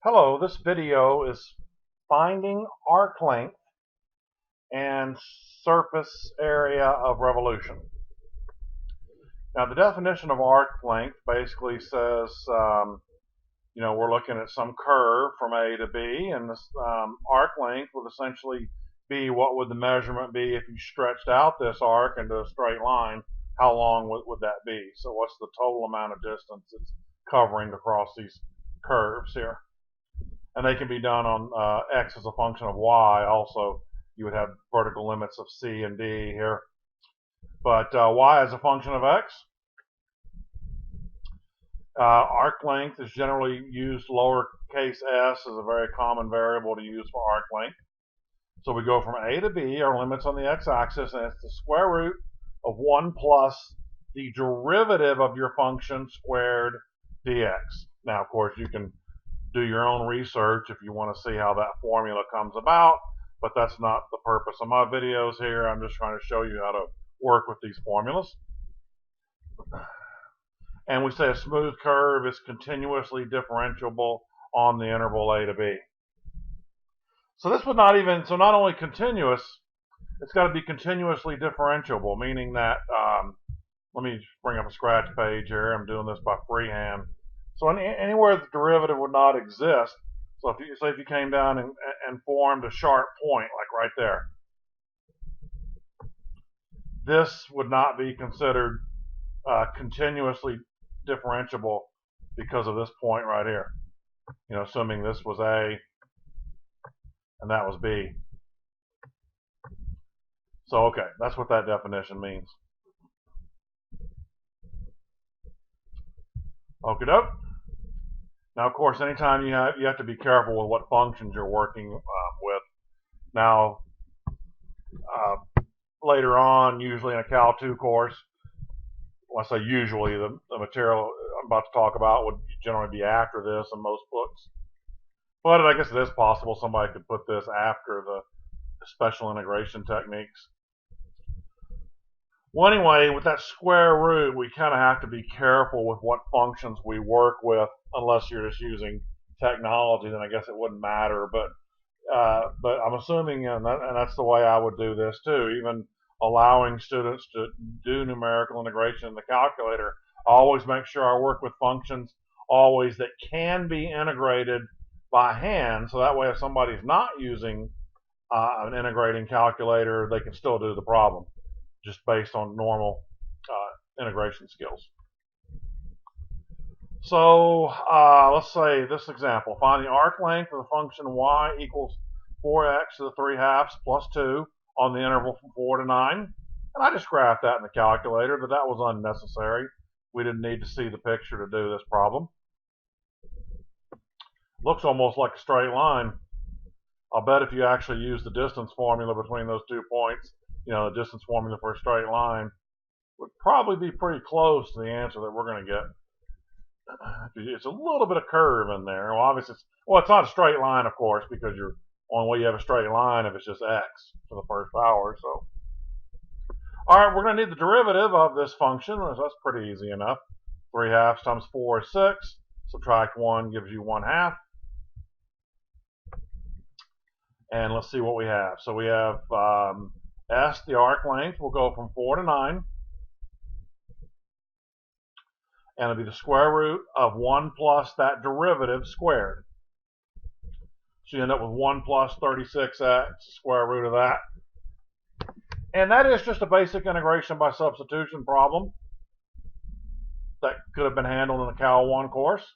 Hello, this video is finding arc length and surface area of revolution. Now the definition of arc length basically says, we're looking at some curve from A to B, and this arc length would essentially be what would the measurement be if you stretched out this arc into a straight line. How long would that be? So what's the total amount of distance it's covering across these curves here? And they can be done on x as a function of y. Also, you would have vertical limits of c and d here. But y as a function of x. Arc length is generally used lowercase s as a very common variable to use for arc length. So we go from a to b, our limits on the x-axis, and it's the square root of 1 plus the derivative of your function squared dx. Now, of course, you can do your own research if you want to see how that formula comes about, but that's not the purpose of my videos here. I'm just trying to show you how to work with these formulas. And we say a smooth curve is continuously differentiable on the interval a to b. So this would not even, so not only continuous, it's got to be continuously differentiable, meaning that, let me bring up a scratch page here. I'm doing this by freehand. So anywhere the derivative would not exist, so if you came down and formed a sharp point, like right there, this would not be considered continuously differentiable because of this point right here. Assuming this was A and that was B. So okay, that's what that definition means. Okie doke. Now, of course, anytime you have to be careful with what functions you're working with. Now, later on, usually in a Cal 2 course, when I say usually, the material I'm about to talk about would generally be after this in most books. But I guess it is possible somebody could put this after the special integration techniques. Well, anyway, with that square root, we kind of have to be careful with what functions we work with, unless you're just using technology, then I guess it wouldn't matter. But I'm assuming, and that's the way I would do this too, even allowing students to do numerical integration in the calculator, I always make sure I work with functions always that can be integrated by hand, so that way if somebody's not using an integrating calculator, they can still do the problem, just based on normal integration skills. So let's say this example. Find the arc length of the function y equals 4x to the 3/2 plus 2 on the interval from 4 to 9. And I just graphed that in the calculator, but that was unnecessary. We didn't need to see the picture to do this problem. Looks almost like a straight line. I'll bet if you actually use the distance formula between those 2 points, the distance formula for a straight line would probably be pretty close to the answer that we're going to get. It's a little bit of curve in there. Well, obviously, it's not a straight line, of course, because you're only way you have a straight line if it's just x to the first power. So, all right, we're going to need the derivative of this function. So that's pretty easy enough. 3/2 times 4 is 6. Subtract 1 gives you 1/2. And let's see what we have. So we have s, the arc length, will go from 4 to 9. And it'll be the square root of 1 plus that derivative squared. So you end up with 1 plus 36x, square root of that. And that is just a basic integration by substitution problem that could have been handled in the Cal 1 course.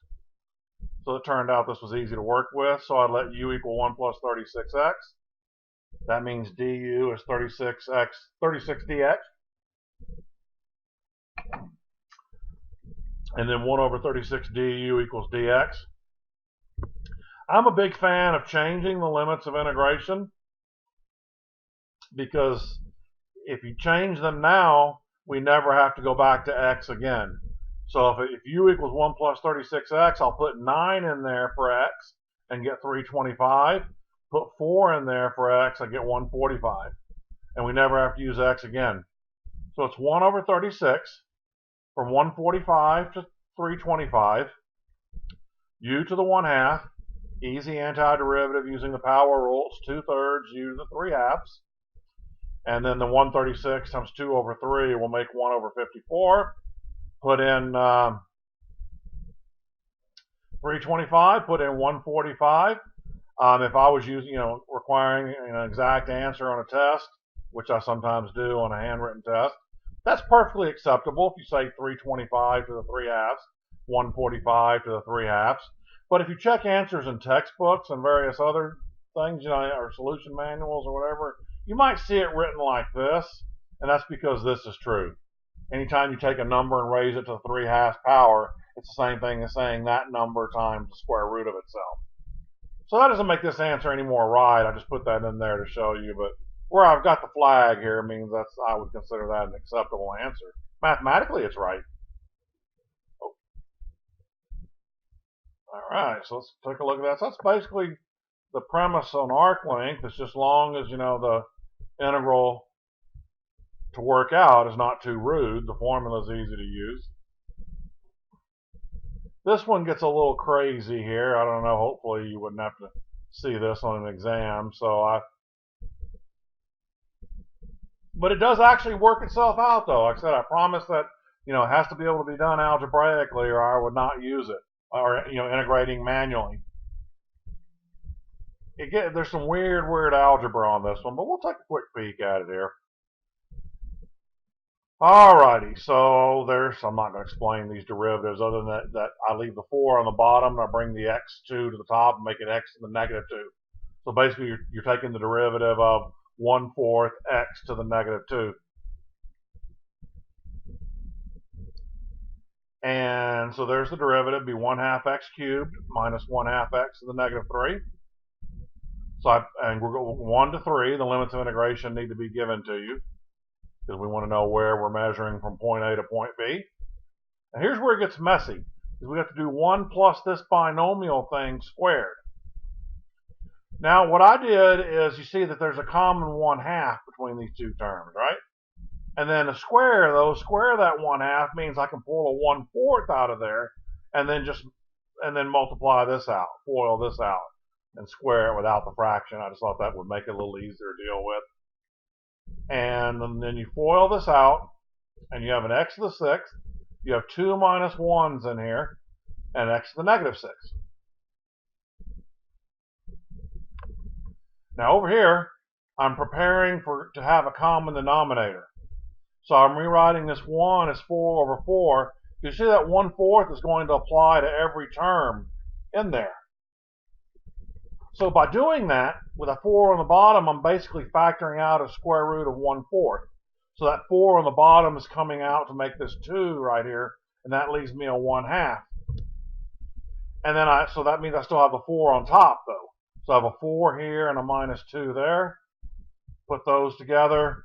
So it turned out this was easy to work with, so I'd let u equal 1 plus 36x. That means du is 36dx. And then 1 over 36 du equals dx. I'm a big fan of changing the limits of integration, because if you change them now, we never have to go back to x again. So if u equals 1 plus 36x, I'll put 9 in there for x and get 325. Put 4 in there for x, I get 145. And we never have to use x again. So it's 1 over 36 from 145 to 325, u to the 1/2 Easy antiderivative using the power rules. 2/3 use the 3/2. And then the 136 times 2 over 3 will make 1 over 54. Put in 325, put in 145. If I was using, requiring an exact answer on a test, which I sometimes do on a handwritten test, that's perfectly acceptable if you say 325 to the 3/2, 145 to the 3/2. But if you check answers in textbooks and various other things, or solution manuals or whatever, you might see it written like this, and that's because this is true. Anytime you take a number and raise it to the 3/2 power, it's the same thing as saying that number times the square root of itself. So that doesn't make this answer any more right. I just put that in there to show you, but where I've got the flag here means I would consider that an acceptable answer. Mathematically, it's right. Oh. All right, so let's take a look at that. So that's basically the premise on arc length. It's just long as the integral to work out is not too rude. The formula is easy to use. This one gets a little crazy here. I don't know. Hopefully you wouldn't have to see this on an exam. But it does actually work itself out, though. Like I said, I promise that it has to be able to be done algebraically, or I would not use it, or integrating manually. There's some weird algebra on this one, but we'll take a quick peek at it here. Alrighty, so I'm not going to explain these derivatives other than that I leave the 4 on the bottom and I bring the x2 to the top and make it x to the -2. So basically you're taking the derivative of 1/4 x to the -2. And so there's the derivative, be 1/2 x cubed minus 1/2 x to the -3. And we're going 1 to 3, the limits of integration need to be given to you, because we want to know where we're measuring from point A to point B. And here's where it gets messy, because we have to do 1 plus this binomial thing squared. Now what I did is, you see that there's a common 1/2 between these two terms, right? And then to square that 1/2 means I can pull a 1/4 out of there, and then multiply this out, FOIL this out, and square it without the fraction. I just thought that would make it a little easier to deal with. And then you FOIL this out, and you have an x to the 6th. You have 2 minus 1s in here, and x to the -6. Now over here, I'm preparing to have a common denominator. So I'm rewriting this 1 as 4 over 4. You see that 1/4 is going to apply to every term in there. So by doing that, with a 4 on the bottom, I'm basically factoring out a square root of 1/4. So that 4 on the bottom is coming out to make this 2 right here, and that leaves me a 1/2. And then so that means I still have the 4 on top, though. So I have a 4 here and a -2 there. Put those together,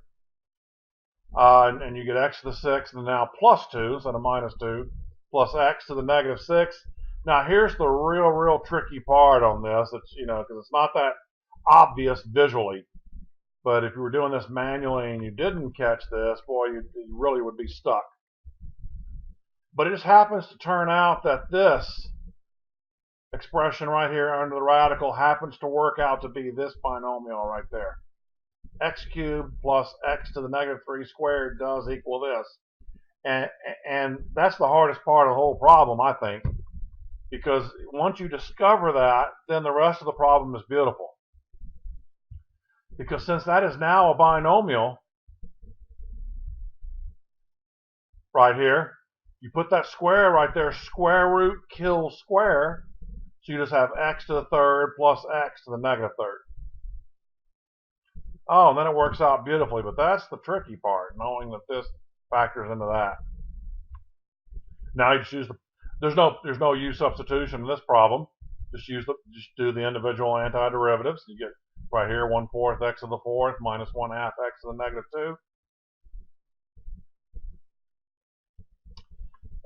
and you get x to the 6th, and now plus 2 instead of -2, plus x to the -6. Now here's the real tricky part on this. It's because it's not that obvious visually, but if you were doing this manually and you didn't catch this, boy, you really would be stuck. But it just happens to turn out that this expression right here under the radical happens to work out to be this binomial right there. X cubed plus x to the -3 squared does equal this. And that's the hardest part of the whole problem, I think. Because once you discover that, then the rest of the problem is beautiful. Because since that is now a binomial, right here, you put that square right there, square root kills square, so you just have x to the 3rd plus x to the -3rd. Oh, and then it works out beautifully, but that's the tricky part, knowing that this factors into that. Now you just use there's no u substitution in this problem. Just do the individual antiderivatives. You get right here 1/4 x to the 4th minus 1/2 x to the -2.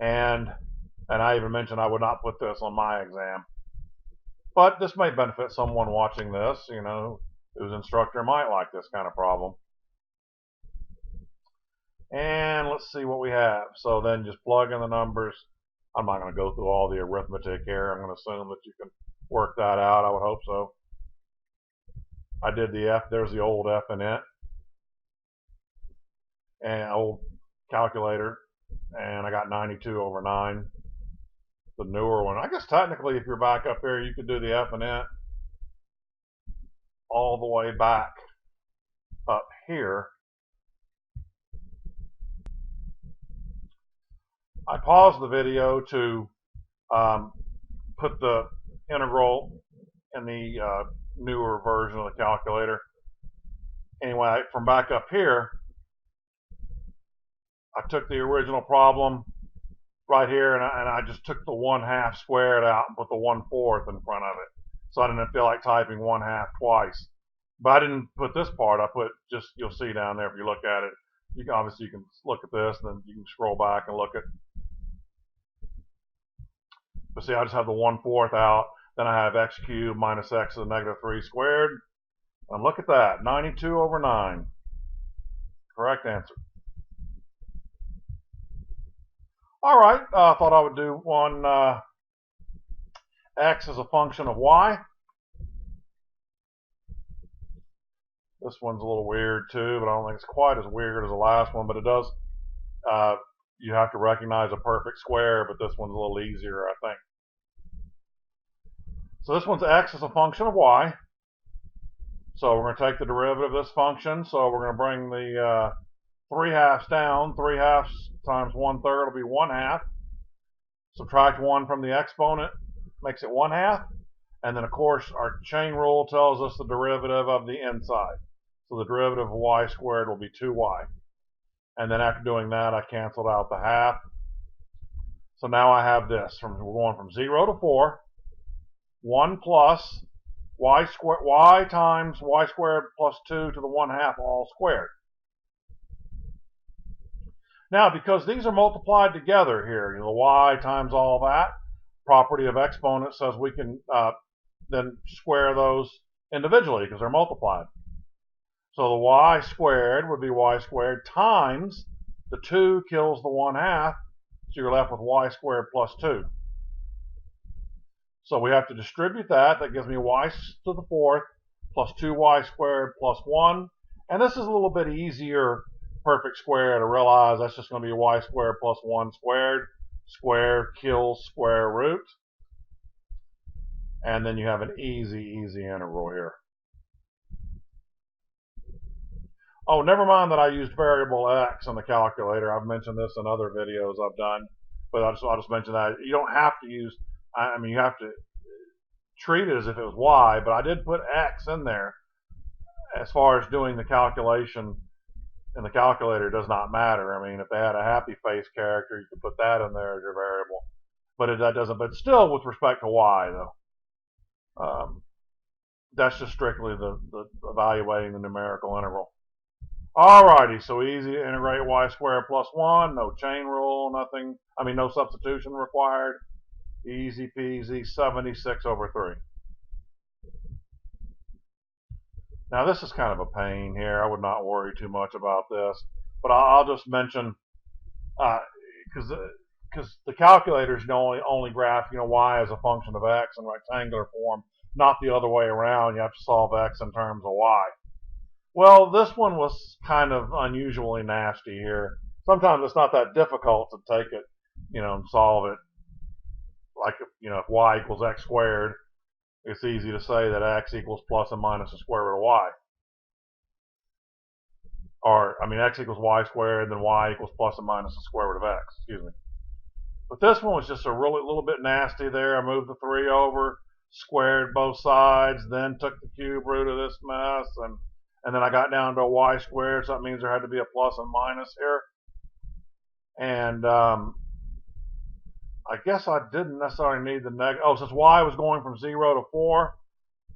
And I even mentioned I would not put this on my exam. But this may benefit someone watching this, whose instructor might like this kind of problem. And let's see what we have. So then just plug in the numbers. I'm not going to go through all the arithmetic here. I'm going to assume that you can work that out. I would hope so. I did the F. There's the old F in it, and old calculator, and I got 92 over 9. The newer one. I guess technically, if you're back up here, you could do the F and it all the way back up here. I paused the video to put the integral in the newer version of the calculator. Anyway, from back up here, I took the original problem right here, and I just took the 1/2 squared out and put the 1/4 in front of it. So I didn't feel like typing 1/2 twice. But I didn't put this part. I put just, you'll see down there if you look at it. You can, obviously you can look at this, and then you can scroll back and look at. But see, I just have the 1/4 out. Then I have x cubed minus x to the -3 squared. And look at that, 92 over 9. Correct answer. All right, I thought I would do one x as a function of y. This one's a little weird too, but I don't think it's quite as weird as the last one. But it does, you have to recognize a perfect square, but this one's a little easier, I think. So this one's x as a function of y. So we're going to take the derivative of this function. So we're going to bring the 3/2 down. 3/2 times 1/3 will be 1/2. Subtract 1 from the exponent makes it 1/2. And then, of course, our chain rule tells us the derivative of the inside. So the derivative of y squared will be 2y. And then after doing that, I canceled out the half. So now I have this. We're going from 0 to 4. 1 plus y squared, y times y squared plus 2 to the 1/2 all squared. Now, because these are multiplied together here, the y times all that, property of exponents says we can then square those individually because they're multiplied. So the y squared would be y squared times the 2 kills the 1/2, so you're left with y squared plus 2. So we have to distribute that. That gives me y to the 4th plus 2y squared plus 1. And this is a little bit easier perfect square to realize. That's just going to be y squared plus 1 squared. Square kills square root. And then you have an easy integral here. Oh, never mind that I used variable x on the calculator. I've mentioned this in other videos I've done. But I'll just mention that. You don't have to use, I mean, you have to treat it as if it was y, but I did put x in there. As far as doing the calculation in the calculator, it does not matter. I mean, if they had a happy face character, you could put that in there as your variable. But that doesn't, but still with respect to y, though. That's just strictly the evaluating the numerical integral. Alrighty, so easy to integrate y squared plus 1, no chain rule, nothing, I mean no substitution required. Easy peasy, 76 over 3. Now this is kind of a pain here. I would not worry too much about this, but I'll just mention, because the calculators only graph y as a function of x in rectangular form, not the other way around. You have to solve x in terms of y. Well, this one was kind of unusually nasty here. Sometimes it's not that difficult to take it, and solve it. Like, if y equals x squared, it's easy to say that x equals plus and minus the square root of y. Or, I mean, x equals y squared, then y equals plus and minus the square root of x, excuse me. But this one was just a little bit nasty there. I moved the 3 over, squared both sides, then took the cube root of this mess, and then I got down to a y squared, so that means there had to be a plus and minus here. And I guess I didn't necessarily need the negative. Oh, since y was going from 0 to 4,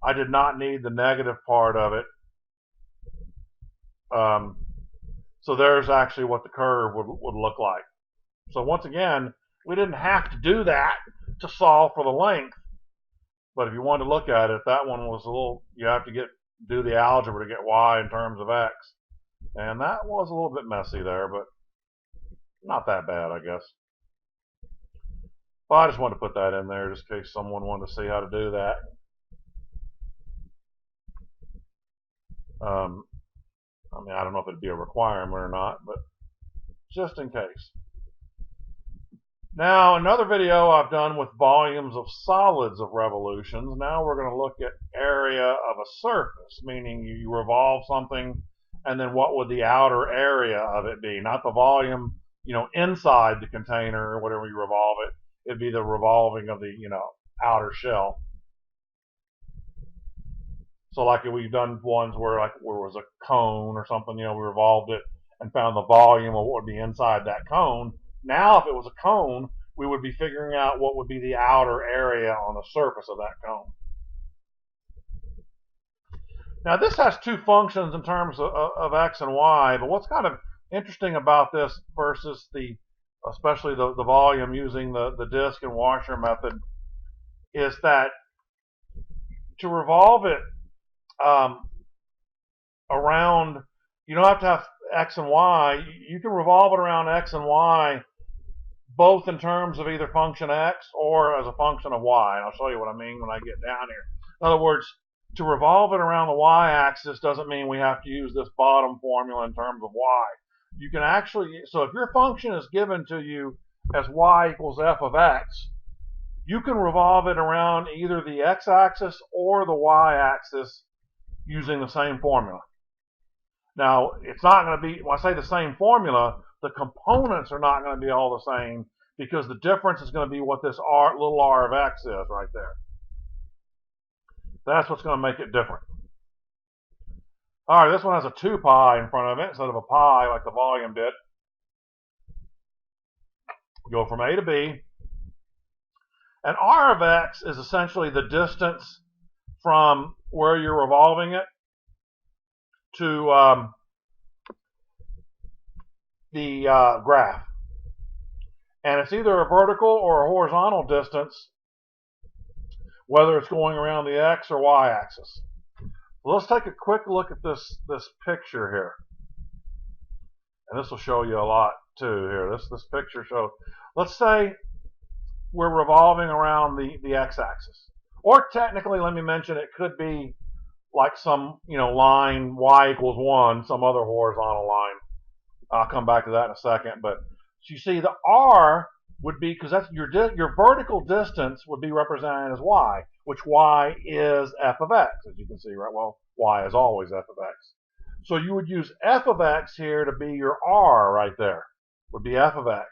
I did not need the negative part of it. So there's actually what the curve would look like. So once again, we didn't have to do that to solve for the length. But if you wanted to look at it, that one was a little, you have to do the algebra to get y in terms of x. And that was a little bit messy there, but not that bad, I guess. Well, I just wanted to put that in there just in case someone wanted to see how to do that. I mean, I don't know if it'd be a requirement or not, but just in case. Now, another video I've done with volumes of solids of revolutions. Now we're going to look at area of a surface, meaning you revolve something, and then what would the outer area of it be? Not the volume, inside the container or whatever you revolve it. It'd be the revolving of the, outer shell. So like we've done ones where it was a cone or something, we revolved it and found the volume of what would be inside that cone. Now if it was a cone, we would be figuring out what would be the outer area on the surface of that cone. Now this has two functions in terms of x and y, but what's kind of interesting about this versus especially the volume using the disc and washer method is that to revolve it around, you don't have to have x and y. You can revolve it around x and y both in terms of either function x or as a function of y. And I'll show you what I mean when I get down here. In other words, to revolve it around the y-axis doesn't mean we have to use this bottom formula in terms of y. You can actually, so if your function is given to you as y equals f of x, you can revolve it around either the x-axis or the y-axis using the same formula. Now, it's not going to be, when I say the same formula, the components are not going to be all the same because the difference is going to be what this little r of x is right there. That's what's going to make it different. All right, this one has a 2 pi in front of it instead of a pi like the volume did. Go from A to B. And r of x is essentially the distance from where you're revolving it to the graph. And it's either a vertical or a horizontal distance, whether it's going around the x or y axis. Well, let's take a quick look at this picture here. And this will show you a lot too here. This picture shows, let's say we're revolving around the x-axis. Or technically, let me mention, it could be like some, line y equals 1, some other horizontal line. I'll come back to that in a second. But you see the r would be, because that's your vertical distance would be represented as y, which y is f of x, as you can see, right? Well, y is always f of x. So you would use f of x here to be your r right there, would be f of x,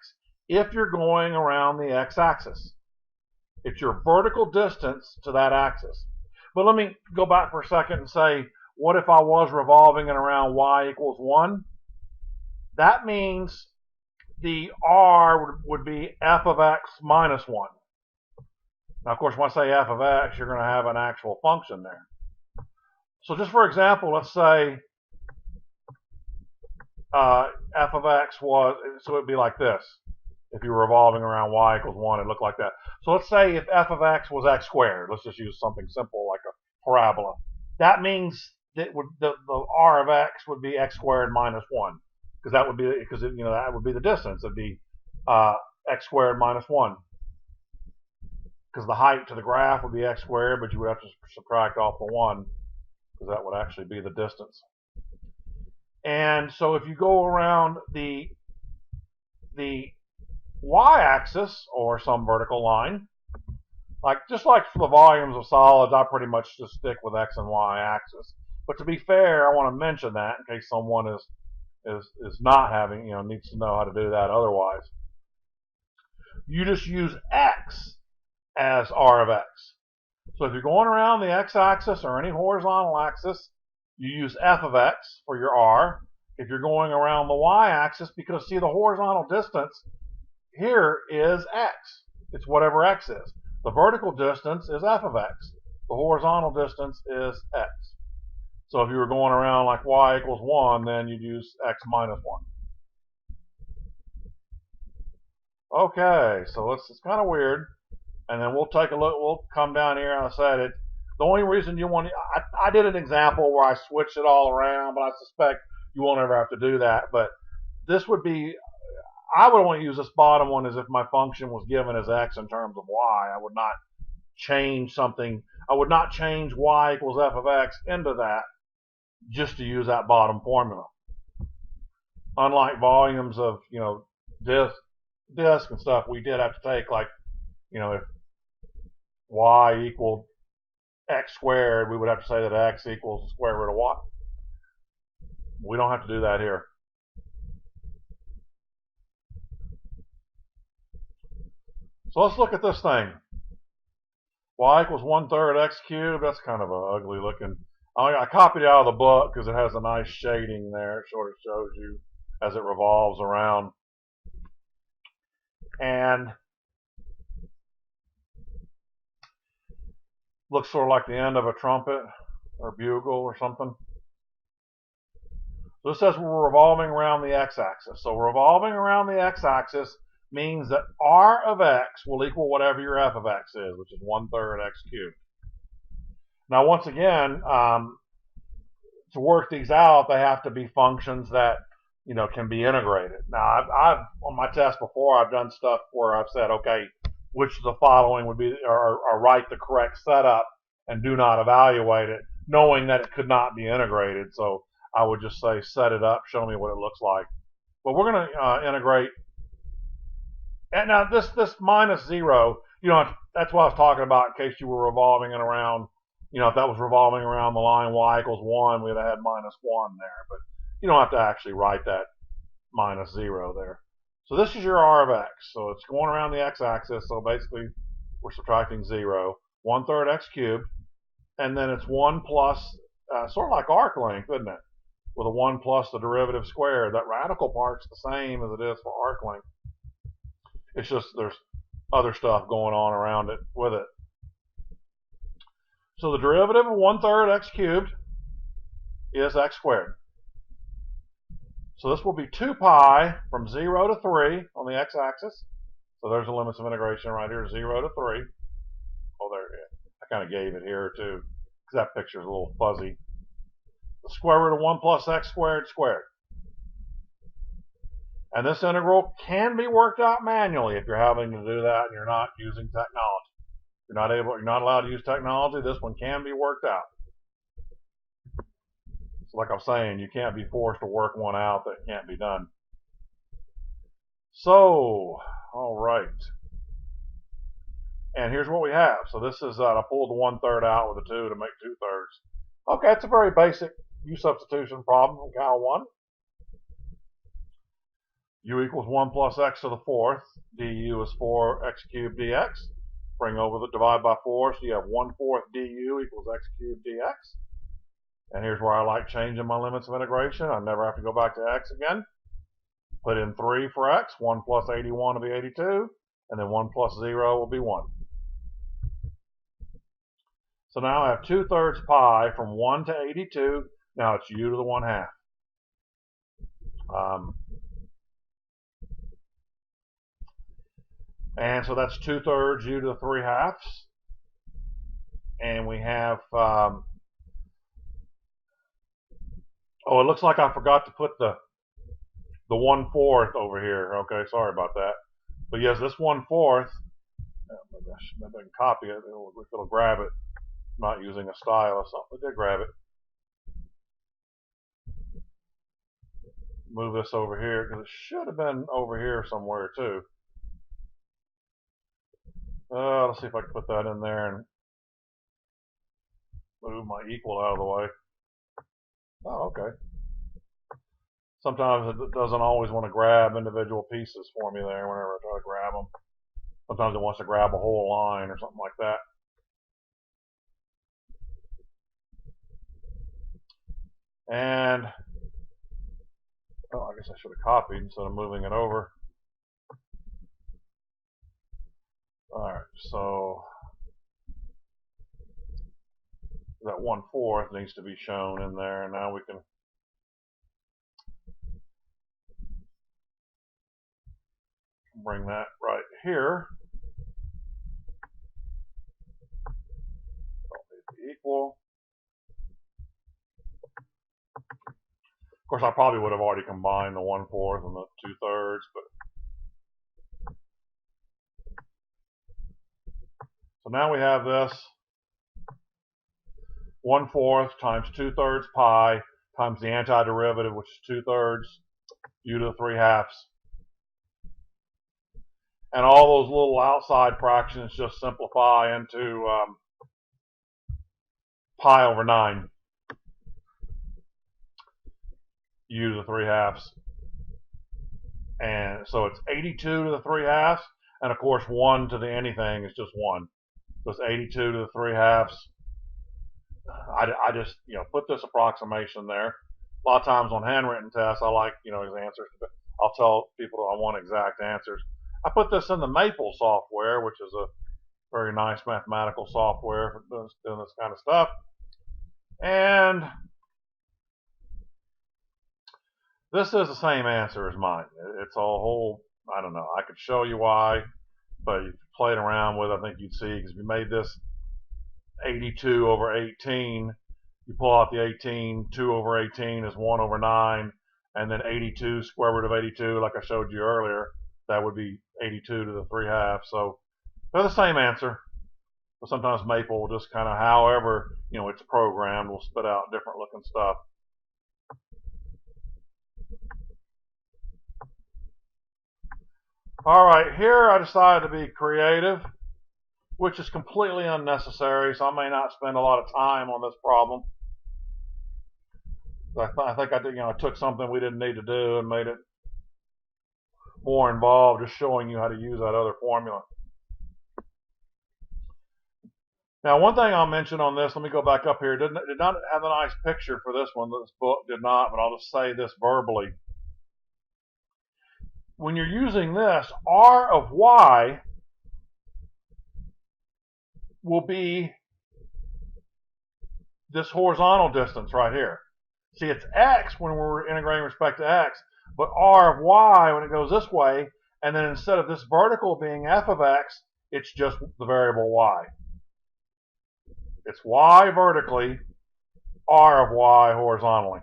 if you're going around the x-axis. It's your vertical distance to that axis. But let me go back for a second and say, what if I was revolving it around y equals 1? That means the r would be f of x minus 1. Now, of course, when I say f of x, you're going to have an actual function there. So just for example, let's say f of x was, so it would be like this. If you were revolving around y equals 1, it looked like that. So let's say if f of x was x squared. Let's just use something simple like a parabola. That means that the r of x would be x squared minus 1. Because that would be, that would be the distance. It would be x squared minus 1. Because the height to the graph would be x squared, but you would have to subtract off the 1, because that would actually be the distance. And so if you go around the y-axis, or some vertical line, just like for the volumes of solids, I pretty much just stick with x and y-axis. But to be fair, I want to mention that in case someone is not having, needs to know how to do that otherwise. You just use x as r of x. So if you're going around the x-axis or any horizontal axis, you use f of x for your r. If you're going around the y-axis, because see, the horizontal distance here is x. It's whatever x is. The vertical distance is f of x. The horizontal distance is x. So if you were going around like y equals 1, then you'd use x minus 1. Okay, so it's kind of weird. And then we'll take a look. We'll come down here, and I said it. The only reason you want, I did an example where I switched it all around, but I suspect you won't ever have to do that. But this would be, I would only use this bottom one as if my function was given as x in terms of y. I would not change something. I would not change y equals f of x into that just to use that bottom formula. Unlike volumes of, disk and stuff, we did have to take, like, if y equaled x squared, we would have to say that x equals the square root of y. We don't have to do that here. So let's look at this thing. Y equals 1/3 x cubed. That's kind of an ugly looking. I copied it out of the book because it has a nice shading there. It sort of shows you as it revolves around. And looks sort of like the end of a trumpet or bugle or something. So this says we're revolving around the x-axis. So revolving around the x-axis means that r of x will equal whatever your f of x is, which is 1/3 x cubed. Now, once again, to work these out, they have to be functions that can be integrated. Now, I've on my test before, I've done stuff where I've said, okay, which of the following would be, or write the correct setup and do not evaluate it, knowing that it could not be integrated. So I would just say, set it up, show me what it looks like. But we're going to integrate. And now this minus 0, that's what I was talking about in case you were revolving it around. If that was revolving around the line y equals 1, we'd have had -1 there. But you don't have to actually write that minus 0 there. So this is your r of x. So it's going around the x-axis. So basically, we're subtracting 0. 1/3 x cubed. And then it's 1 plus, sort of like arc length, isn't it? With a 1 plus the derivative squared. That radical part's the same as it is for arc length. It's just there's other stuff going on around it with it. So the derivative of 1/3 x cubed is x squared. So this will be 2 pi from 0 to 3 on the x-axis. So there's the limits of integration right here, 0 to 3. Oh, there it is. I kind of gave it here too, because that picture is a little fuzzy. The square root of 1 plus x squared squared. And this integral can be worked out manually if you're having to do that and you're not using technology. You're not allowed to use technology. This one can be worked out. So like I'm saying, you can't be forced to work one out that can't be done. So, all right. And here's what we have. So this is, I pulled the 1/3 out with a 2 to make 2/3. Okay, it's a very basic U substitution problem from Cal 1. U equals 1 plus x to the 4th. Du is 4x cubed dx. Bring over the divide by 4, so you have 1/4 du equals x cubed dx. And here's where I like changing my limits of integration. I never have to go back to x again. Put in 3 for x. 1 plus 81 will be 82. And then 1 plus 0 will be 1. So now I have 2/3 pi from 1 to 82. Now it's u to the 1/2. And so that's 2/3 u to the 3/2. And we have, oh, it looks like I forgot to put the 1/4 over here. Okay, sorry about that. But yes, this 1/4, maybe I can copy it. It'll grab it. Not using a stylus. I did grab it. Move this over here because it should have been over here somewhere too. Let's see if I can put that in there and move my equal out of the way. Oh, okay. Sometimes it doesn't always want to grab individual pieces for me there whenever I try to grab them. Sometimes it wants to grab a whole line or something like that. And, oh, I guess I should have copied instead of moving it over. Alright, so that 1/4 needs to be shown in there, and now we can bring that right here. Don't need to equal. Of course, I probably would have already combined the 1/4 and the 2/3, but So now we have this 1/4 times 2/3 pi times the antiderivative, which is 2/3 u to the 3/2. And all those little outside fractions just simplify into pi over 9 u to the 3/2. And so it's 82 to the 3/2. And of course, 1 to the anything is just 1. So it's 82 to the 3/2. I just, put this approximation there. A lot of times on handwritten tests, I like, his answers. But I'll tell people I want exact answers. I put this in the Maple software, which is a very nice mathematical software for doing this kind of stuff. And this is the same answer as mine. It's a whole, I don't know. I could show you why, but if you played around with it, I think you'd see, because we made this 82 over 18. You pull out the 18, 2 over 18 is 1 over 9, and then 82, square root of 82, like I showed you earlier, that would be 82 to the 3/2. So they're the same answer, but sometimes Maple will just kind of, however, it's programmed, will spit out different looking stuff. All right, here I decided to be creative, which is completely unnecessary, so I may not spend a lot of time on this problem. I think I did, I took something we didn't need to do and made it more involved, just showing you how to use that other formula. Now, one thing I'll mention on this, let me go back up here. It did not have a nice picture for this one. This book did not, but I'll just say this verbally. When you're using this, r of y will be this horizontal distance right here. See, it's x when we're integrating with respect to x, but r of y when it goes this way, and then instead of this vertical being f of x, it's just the variable y. It's y vertically, r of y horizontally,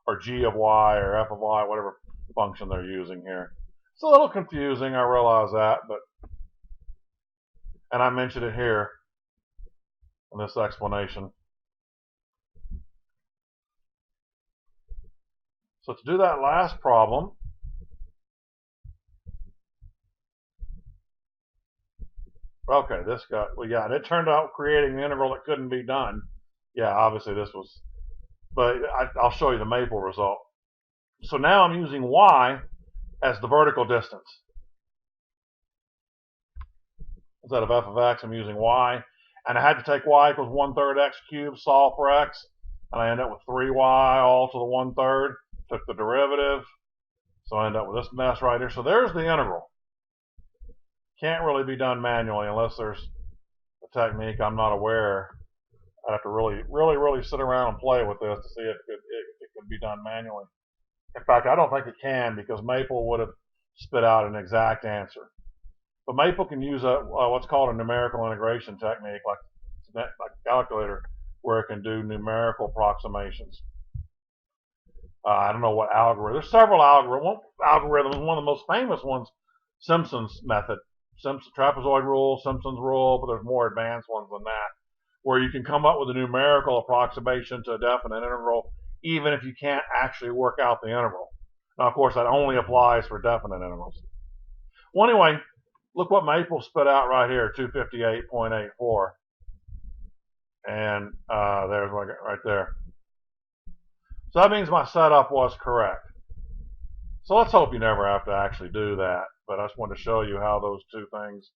or g of y or f of y, whatever function they're using here. It's a little confusing, I realize that, and I mentioned it here in this explanation. So to do that last problem, okay, it turned out creating the integral that couldn't be done. Yeah, obviously this was, but I'll show you the Maple result. So now I'm using y as the vertical distance. Instead of f of x, I'm using y. And I had to take y equals 1/3 x cubed, solve for x, and I end up with 3y all to the 1/3. Took the derivative, so I end up with this mess right here. So there's the integral. Can't really be done manually unless there's a technique I'm not aware. I'd have to really sit around and play with this to see if it could be done manually. In fact, I don't think it can, because Maple would have spit out an exact answer. But Maple can use what's called a numerical integration technique, like a calculator, where it can do numerical approximations. I don't know what algorithm. There's several algorithms. One of the most famous ones, Simpson's method, Simpson trapezoid rule, Simpson's rule, but there's more advanced ones than that, where you can come up with a numerical approximation to a definite integral, even if you can't actually work out the integral. Now, of course, that only applies for definite integrals. Well, anyway, look what Maple spit out right here, 258.84. And there's right there. So that means my setup was correct. So let's hope you never have to actually do that. But I just wanted to show you how those two things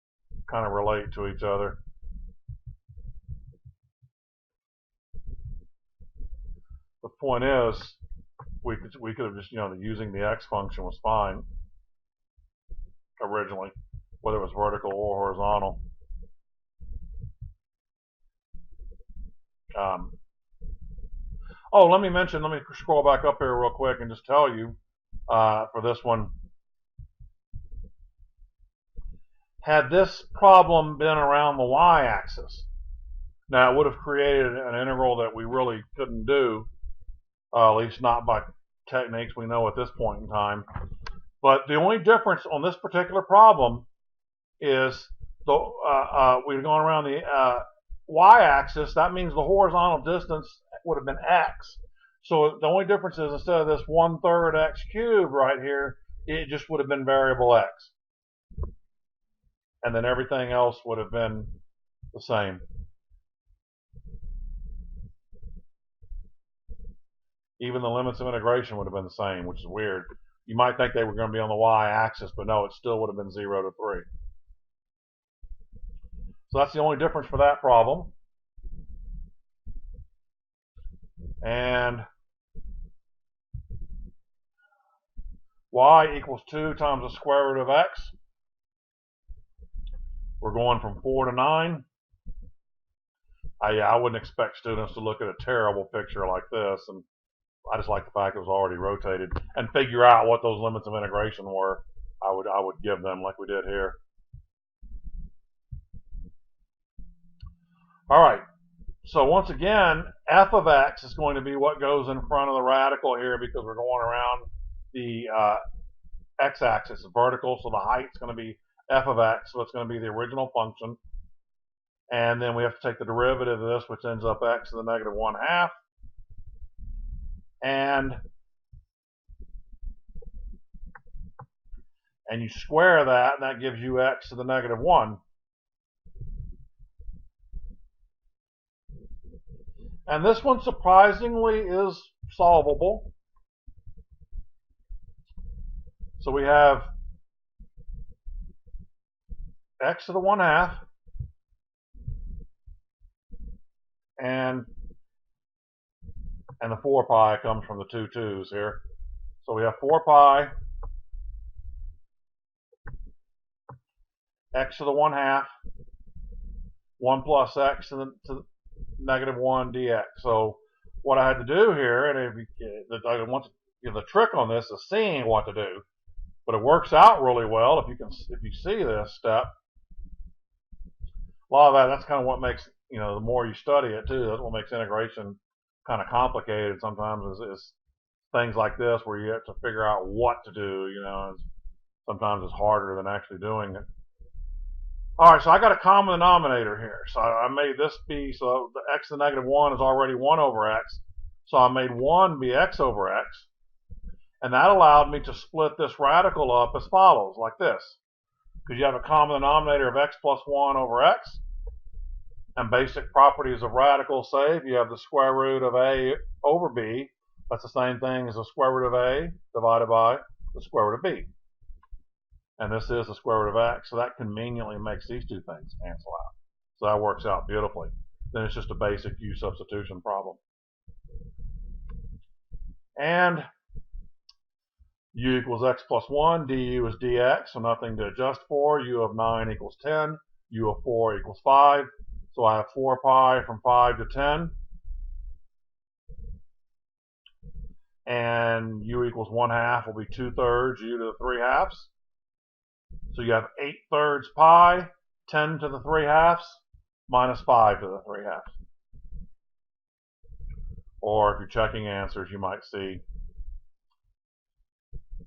kind of relate to each other. The point is, we could have just, using the x function was fine originally, whether it was vertical or horizontal. Let me scroll back up here real quick and just tell you, for this one, had this problem been around the y-axis, now it would have created an integral that we really couldn't do, at least not by techniques we know at this point in time. But the only difference on this particular problem is, we've gone around the y-axis. That means the horizontal distance would have been x. So the only difference is instead of this 1/3 x cubed right here, it just would have been variable x. And then everything else would have been the same. Even the limits of integration would have been the same, which is weird. You might think they were going to be on the y-axis, but no, it still would have been 0 to 3. So that's the only difference for that problem. And y equals 2 times the square root of x. We're going from 4 to 9. I wouldn't expect students to look at a terrible picture like this, and I just like the fact it was already rotated, and figure out what those limits of integration were. I would give them like we did here. All right, so once again, f of x is going to be what goes in front of the radical here, because we're going around the x-axis, vertical, so the height's going to be f of x, so it's going to be the original function. And then we have to take the derivative of this, which ends up x to the negative 1/2. And you square that, and that gives you x to the negative 1. And this one surprisingly is solvable. So we have x to the 1/2, and the 4 pi comes from the 2 2's here. So we have 4 pi x to the 1/2, 1 plus x to the negative 1 dx. So what I had to do here, and the trick on this is seeing what to do, but it works out really well if you see this step. A lot of that's kind of what makes, the more you study it too, that's what makes integration kind of complicated sometimes, is things like this where you have to figure out what to do, and sometimes it's harder than actually doing it. All right, so I got a common denominator here. So I made this be, so the x to the negative 1 is already 1 over x. So I made 1 be x over x. And that allowed me to split this radical up as follows, like this. Because you have a common denominator of x plus 1 over x. And basic properties of radicals say if you have the square root of a over b, that's the same thing as the square root of a divided by the square root of b. And this is the square root of x, so that conveniently makes these two things cancel out. So that works out beautifully. Then it's just a basic u substitution problem. And u equals x plus 1, du is dx, so nothing to adjust for. U of 9 equals 10, u of 4 equals 5. So I have 4 pi from 5 to 10. And u equals 1/2 will be 2/3 u to the 3/2. So you have 8/3 pi, 10 to the 3/2, minus 5 to the 3/2. Or if you're checking answers, you might see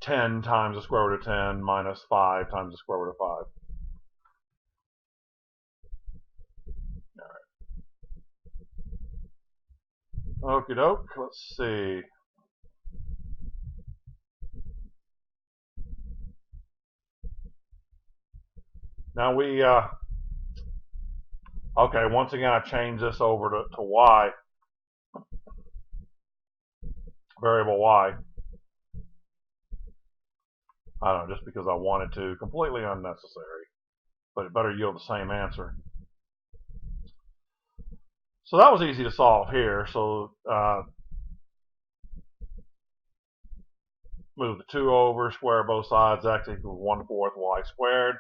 10 times the square root of 10 minus 5 times the square root of 5. All right. Okie doke, let's see. Now we, okay, once again I changed this over to y, variable y. I don't know, just because I wanted to, completely unnecessary, but it better yield the same answer. So that was easy to solve here. So move the 2 over, square both sides, x equals 1/4 y squared.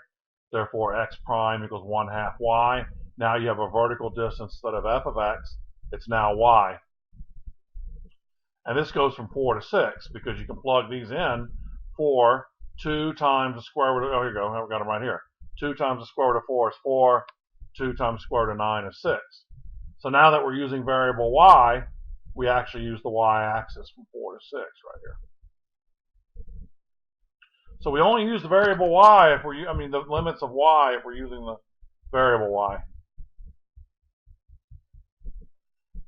Therefore, x prime equals 1/2 y. Now you have a vertical distance instead of f of x. It's now y. And this goes from 4 to 6 because you can plug these in for 2 times the square root of, oh, here you go, I've got them right here. 2 times the square root of 4 is 4. 2 times the square root of 9 is 6. So now that we're using variable y, we actually use the y-axis from 4 to 6 right here. So we only use the variable y if we're, the limits of y if we're using variable y.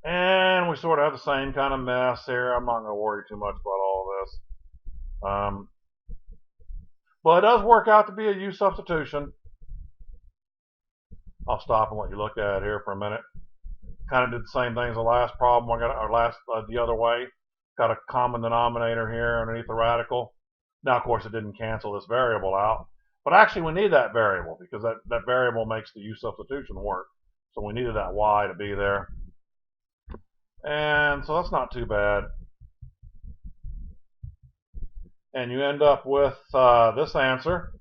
And we sort of have the same kind of mess here. I'm not going to worry too much about all of this. But it does work out to be a u substitution. I'll stop and let you look at it here for a minute. Kind of did the same thing as the last problem. The other way. Got a common denominator here underneath the radical. Now, of course, it didn't cancel this variable out. But actually, we need that variable because that variable makes the u substitution work. So we needed that y to be there. And so that's not too bad. And you end up with this answer,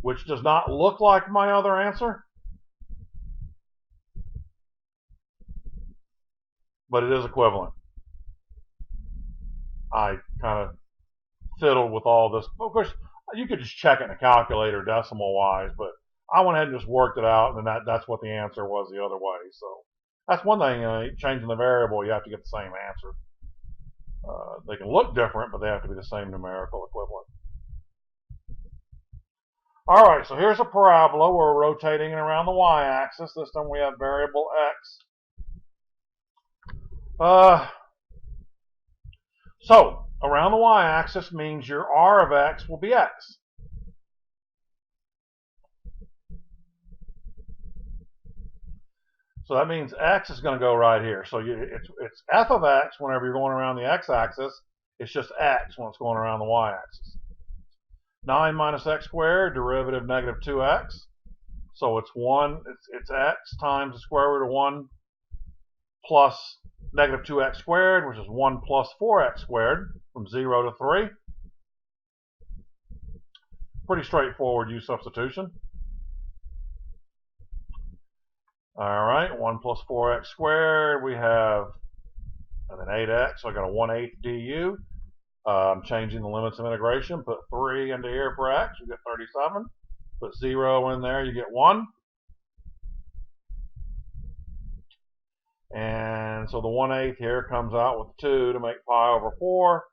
which does not look like my other answer, but it is equivalent. I kind of fiddled with all this. Of course, you could just check it in a calculator decimal-wise, but I went ahead and just worked it out, and that's what the answer was the other way. So that's one thing, changing the variable, you have to get the same answer. They can look different, but they have to be the same numerical equivalent. All right, so here's a parabola. We're rotating it around the y-axis. This time we have variable x. So around the y-axis means your r of x will be x. So that means x is going to go right here. So it's f of x whenever you're going around the x-axis. It's just x when it's going around the y-axis. 9 minus x squared, derivative negative 2x. So it's x times the square root of 1 plus negative 2x squared, which is 1 plus 4x squared, from 0 to 3. Pretty straightforward u substitution. All right, 1 plus 4x squared, we have, and then 8x, so I got a 1/8 du. I'm changing the limits of integration, put 3 into here for x, you get 37. Put 0 in there, you get 1. And so the 1/8 here comes out with 2 to make pi over 4.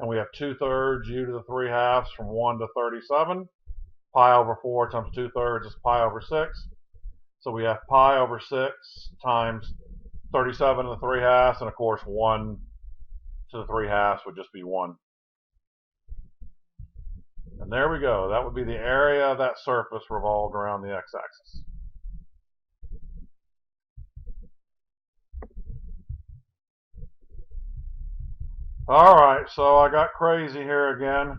And we have 2/3 u to the 3/2 from 1 to 37. Pi over 4 times 2/3 is pi over 6. So we have pi over 6 times 37 to the 3/2, and of course 1 to the 3/2 would just be 1. And there we go. That would be the area of that surface revolved around the x-axis. All right, so I got crazy here again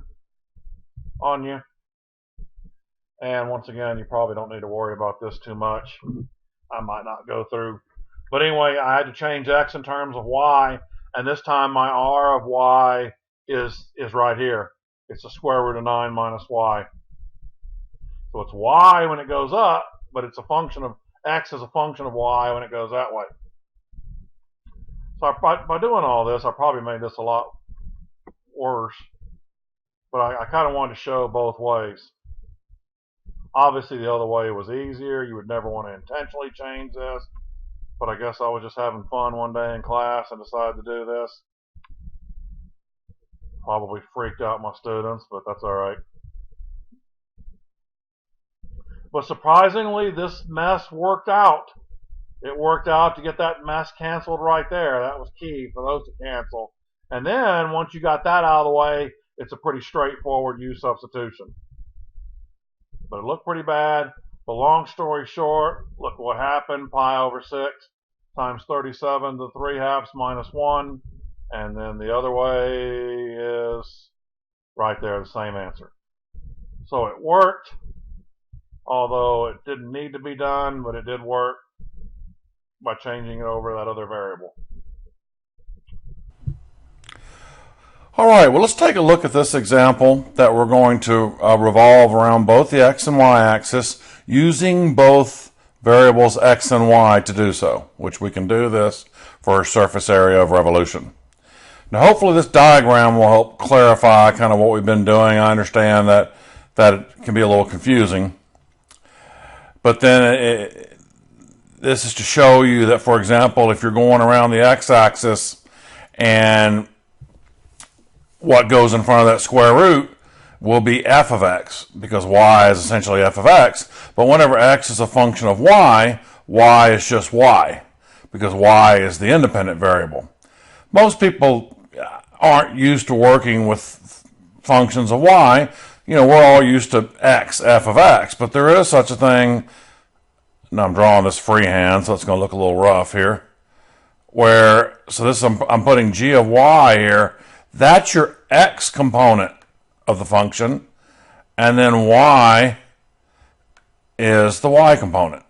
on you. And once again, you probably don't need to worry about this too much. I might not go through. But anyway, I had to change x in terms of y. And this time my r of y is right here. It's the square root of 9 minus y. So it's y when it goes up, but it's a function of x is a function of y when it goes that way. So by doing all this, I probably made this a lot worse. But I kind of wanted to show both ways. Obviously, the other way was easier. You would never want to intentionally change this. But I guess I was just having fun one day in class and decided to do this. Probably freaked out my students, but that's all right. But surprisingly, this mess worked out. It worked out to get that mess canceled right there. That was key for those to cancel. And then, once you got that out of the way, it's a pretty straightforward u substitution. But it looked pretty bad. But long story short, look what happened. Pi over 6 times 37 to the 3/2 minus 1. And then the other way is right there, the same answer. So it worked, although it didn't need to be done, but it did work by changing it over that other variable. All right, well, let's take a look at this example that we're going to revolve around both the x and y axis using both variables x and y to do so, which we can do this for a surface area of revolution. Now, hopefully this diagram will help clarify kind of what we've been doing. I understand that it can be a little confusing. But then this is to show you that, for example, if you're going around the x-axis and what goes in front of that square root will be f of x, because y is essentially f of x. But whenever x is a function of y, y is just y, because y is the independent variable. Most people aren't used to working with functions of y. You know, we're all used to x, f of x, but there is such a thing. Now I'm drawing this freehand, so it's going to look a little rough here. So this I'm putting g of y here. That's your x component of the function, and then y is the y component.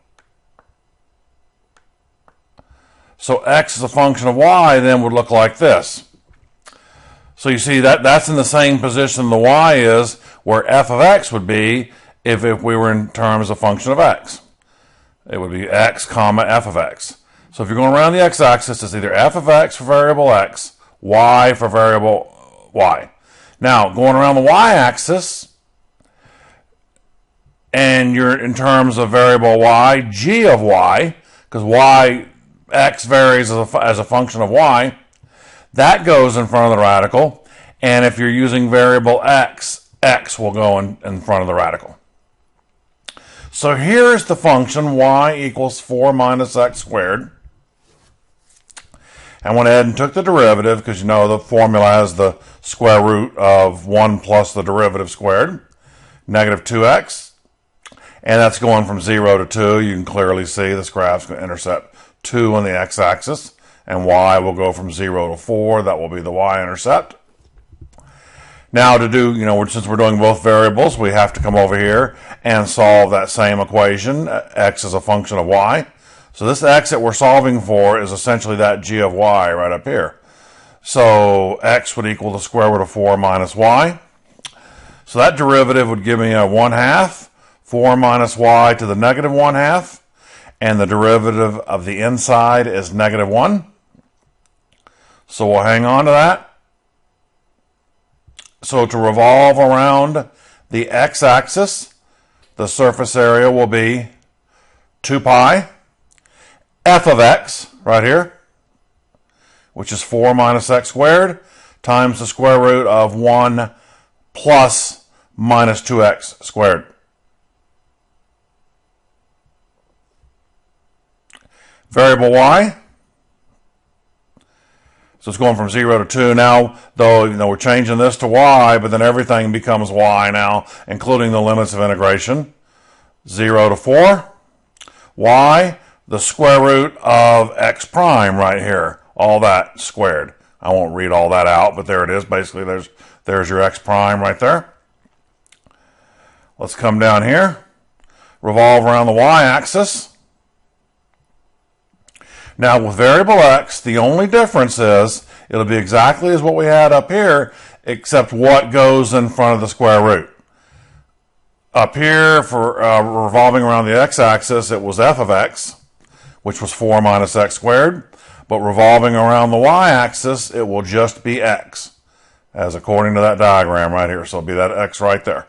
So x is a function of y then would look like this. So you see that's in the same position the y is, where f of x would be if we were in terms of function of x. It would be x comma f of x. So if you're going around the x-axis, it's either f of x for variable x, y for variable y. Now, going around the y-axis, and you're in terms of variable y, g of y, because x varies as a function of y, that goes in front of the radical. And if you're using variable x, x will go in front of the radical. So here's the function y equals 4 minus x squared. I went ahead and took the derivative, because you know the formula has the square root of 1 plus the derivative squared, negative 2x. And that's going from 0 to 2. You can clearly see this graph's going to intercept 2 on the x-axis. And y will go from 0 to 4. That will be the y-intercept. Now to do, since we're doing both variables, we have to come over here and solve that same equation. X is a function of y. So this x that we're solving for is essentially that g of y right up here. So x would equal the square root of 4 minus y. So that derivative would give me a 1/2, 4 minus y to the negative 1/2, and the derivative of the inside is negative 1. So we'll hang on to that. So to revolve around the x-axis, the surface area will be 2 pi f of x, right here, which is 4 minus x squared, times the square root of 1 plus minus 2x squared. Variable y. So it's going from 0 to 2 now, though we're changing this to y, but then everything becomes y now, including the limits of integration. 0 to 4. Y, the square root of x prime right here. All that squared. I won't read all that out, but there it is. Basically, there's your x prime right there. Let's come down here. Revolve around the y-axis. Now, with variable x, the only difference is it'll be exactly as what we had up here, except what goes in front of the square root. Up here, for revolving around the x-axis, it was f of x, which was 4 minus x squared. But revolving around the y-axis, it will just be x, as according to that diagram right here. So it'll be that x right there.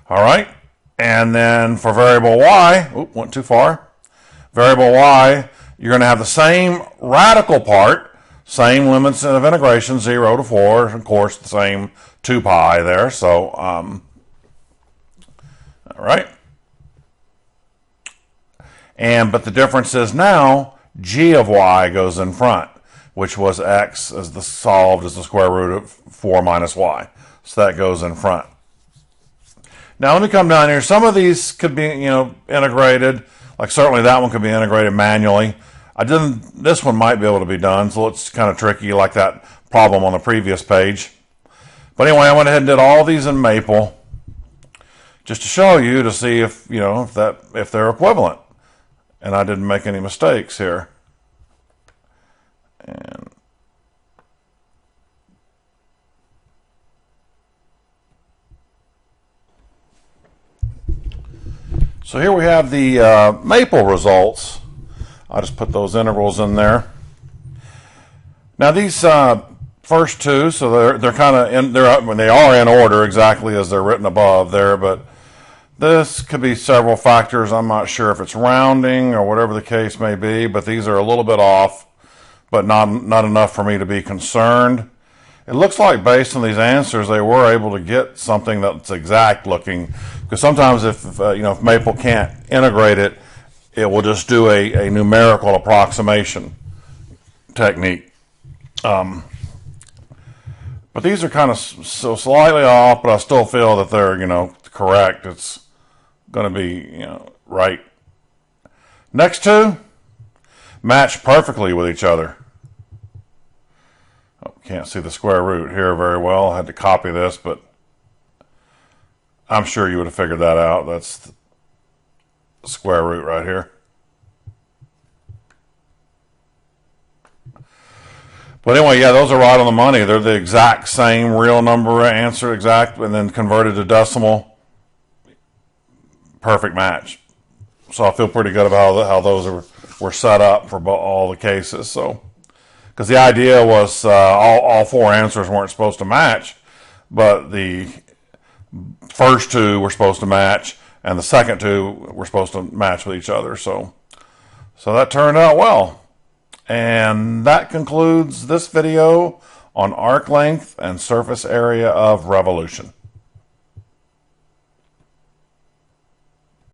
All right. And then for variable y, went too far. Variable y, you're going to have the same radical part, same limits of integration, 0 to 4, of course, the same 2 pi there. So, all right. But the difference is now, g of y goes in front, which was x solved as the square root of 4 minus y. So that goes in front. Now let me come down here. Some of these could be, integrated. Like certainly that one could be integrated manually. This one might be able to be done, so it's kind of tricky like that problem on the previous page. But anyway, I went ahead and did all these in Maple just to show you, to see if they're equivalent. And I didn't make any mistakes here. And so here we have the Maple results. I'll just put those integrals in there. Now these first two, so they're kind of they are in order exactly as they're written above there, but this could be several factors. I'm not sure if it's rounding or whatever the case may be, but these are a little bit off, but not enough for me to be concerned. It looks like based on these answers, they were able to get something that's exact looking. Because sometimes if Maple can't integrate it, it will just do a numerical approximation technique. But these are kind of so slightly off, but I still feel that they're, correct. It's going to be, right. Next two match perfectly with each other. Oh, can't see the square root here very well. I had to copy this, but I'm sure you would have figured that out. That's the square root right here. But anyway, yeah, those are right on the money. They're the exact same real number answer, exact, and then converted to decimal. Perfect match. So I feel pretty good about how those were set up for all the cases. So, because the idea was all four answers weren't supposed to match, but the first two were supposed to match, and the second two were supposed to match with each other. So that turned out well. And that concludes this video on arc length and surface area of revolution.